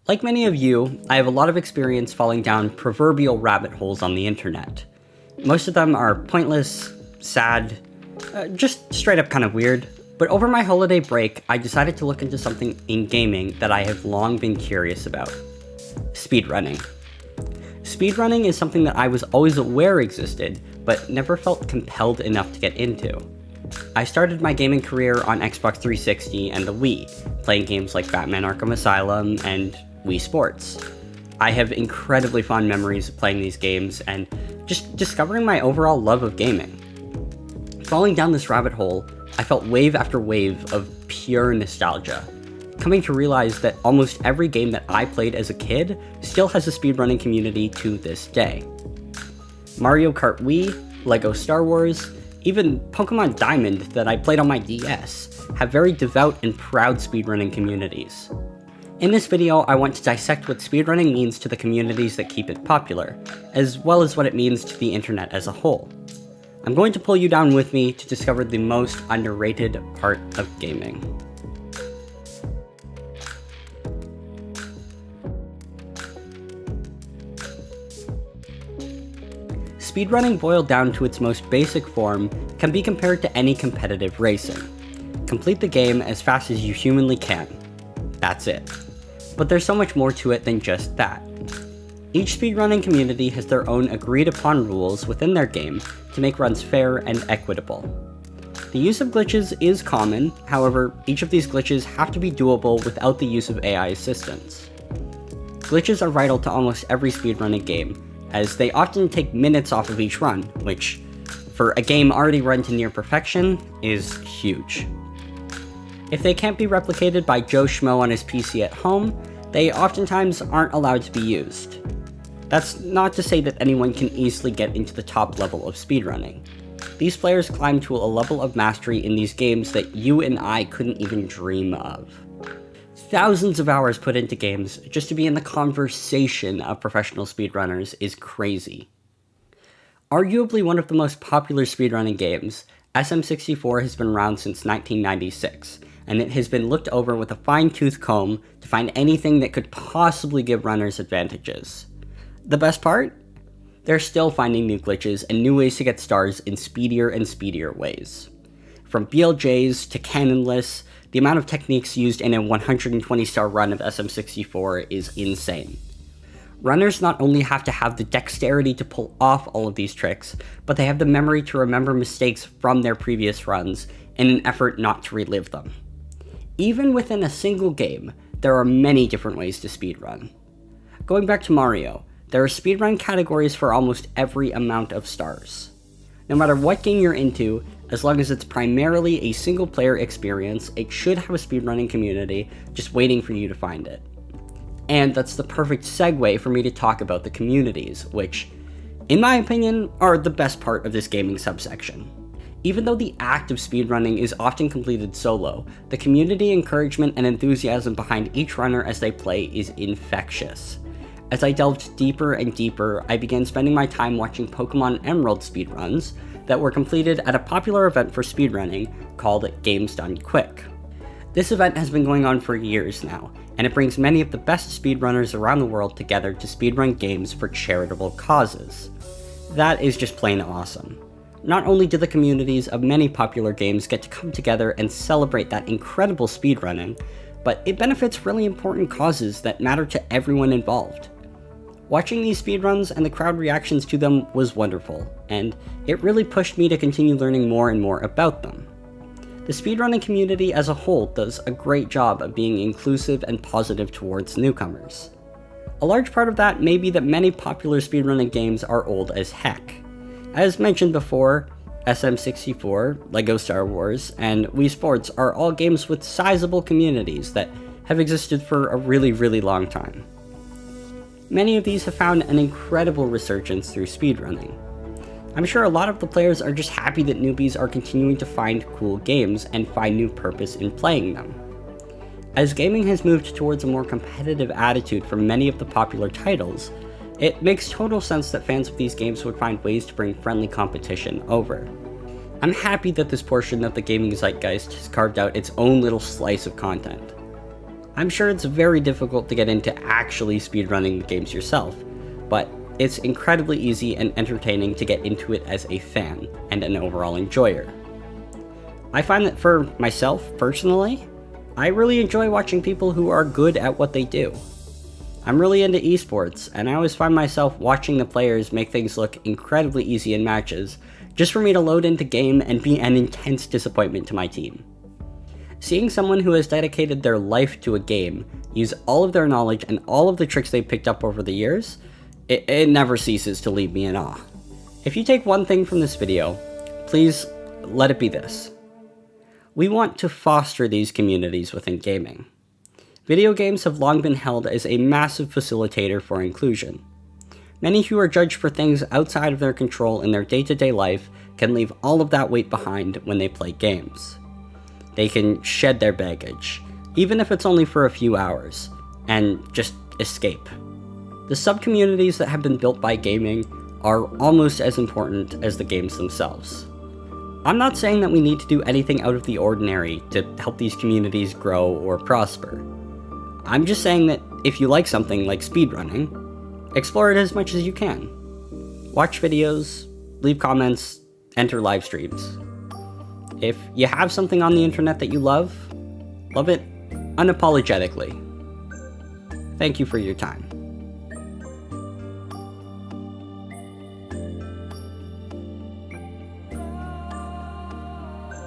Like many of you, I have a lot of experience falling down proverbial rabbit holes on the internet. Most of them are pointless, sad, just straight up kind of weird. But over my holiday break, I decided to look into something in gaming that I have long been curious about. Speedrunning. Speedrunning is something that I was always aware existed, but never felt compelled enough to get into. I started my gaming career on Xbox 360 and the Wii, playing games like Batman Arkham Asylum and Wii Sports. I have incredibly fond memories of playing these games and just discovering my overall love of gaming. Falling down this rabbit hole, I felt wave after wave of pure nostalgia, coming to realize that almost every game that I played as a kid still has a speedrunning community to this day. Mario Kart Wii, LEGO Star Wars, even Pokemon Diamond that I played on my DS have very devout and proud speedrunning communities. In this video, I want to dissect what speedrunning means to the communities that keep it popular, as well as what it means to the internet as a whole. I'm going to pull you down with me to discover the most underrated part of gaming. Speedrunning boiled down to its most basic form can be compared to any competitive racing. Complete the game as fast as you humanly can. That's it. But there's so much more to it than just that. Each speedrunning community has their own agreed upon rules within their game to make runs fair and equitable. The use of glitches is common, however, each of these glitches have to be doable without the use of AI assistance. Glitches are vital to almost every speedrunning game, as they often take minutes off of each run, which, for a game already run to near perfection, is huge. If they can't be replicated by Joe Schmo on his PC at home, they oftentimes aren't allowed to be used. That's not to say that anyone can easily get into the top level of speedrunning. These players climb to a level of mastery in these games that you and I couldn't even dream of. Thousands of hours put into games just to be in the conversation of professional speedrunners is crazy. Arguably one of the most popular speedrunning games, SM64 has been around since 1996, and it has been looked over with a fine-tooth comb to find anything that could possibly give runners advantages. The best part? They're still finding new glitches and new ways to get stars in speedier and speedier ways. From BLJs to cannonless, the amount of techniques used in a 120-star run of SM64 is insane. Runners not only have to have the dexterity to pull off all of these tricks, but they have the memory to remember mistakes from their previous runs in an effort not to relive them. Even within a single game, there are many different ways to speedrun. Going back to Mario, there are speedrun categories for almost every amount of stars. No matter what game you're into, as long as it's primarily a single-player experience, it should have a speedrunning community just waiting for you to find it. And that's the perfect segue for me to talk about the communities, which, in my opinion, are the best part of this gaming subsection. Even though the act of speedrunning is often completed solo, the community encouragement and enthusiasm behind each runner as they play is infectious. As I delved deeper and deeper, I began spending my time watching Pokemon Emerald speedruns that were completed at a popular event for speedrunning called Games Done Quick. This event has been going on for years now, and it brings many of the best speedrunners around the world together to speedrun games for charitable causes. That is just plain awesome. Not only do the communities of many popular games get to come together and celebrate that incredible speedrunning, but it benefits really important causes that matter to everyone involved. Watching these speedruns and the crowd reactions to them was wonderful, and it really pushed me to continue learning more and more about them. The speedrunning community as a whole does a great job of being inclusive and positive towards newcomers. A large part of that may be that many popular speedrunning games are old as heck. As mentioned before, SM64, LEGO Star Wars, and Wii Sports are all games with sizable communities that have existed for a really long time. Many of these have found an incredible resurgence through speedrunning. I'm sure a lot of the players are just happy that newbies are continuing to find cool games and find new purpose in playing them. As gaming has moved towards a more competitive attitude for many of the popular titles, it makes total sense that fans of these games would find ways to bring friendly competition over. I'm happy that this portion of the gaming zeitgeist has carved out its own little slice of content. I'm sure it's very difficult to get into actually speedrunning the games yourself, but it's incredibly easy and entertaining to get into it as a fan and an overall enjoyer. I find that for myself, personally, I really enjoy watching people who are good at what they do. I'm really into esports, and I always find myself watching the players make things look incredibly easy in matches, just for me to load into game and be an intense disappointment to my team. Seeing someone who has dedicated their life to a game use all of their knowledge and all of the tricks they've picked up over the years, it never ceases to leave me in awe. If you take one thing from this video, please let it be this. We want to foster these communities within gaming. Video games have long been held as a massive facilitator for inclusion. Many who are judged for things outside of their control in their day-to-day life can leave all of that weight behind when they play games. They can shed their baggage, even if it's only for a few hours, and just escape. The sub-communities that have been built by gaming are almost as important as the games themselves. I'm not saying that we need to do anything out of the ordinary to help these communities grow or prosper. I'm just saying that if you like something like speedrunning, explore it as much as you can. Watch videos, leave comments, enter live streams. If you have something on the internet that you love it unapologetically. Thank you for your time.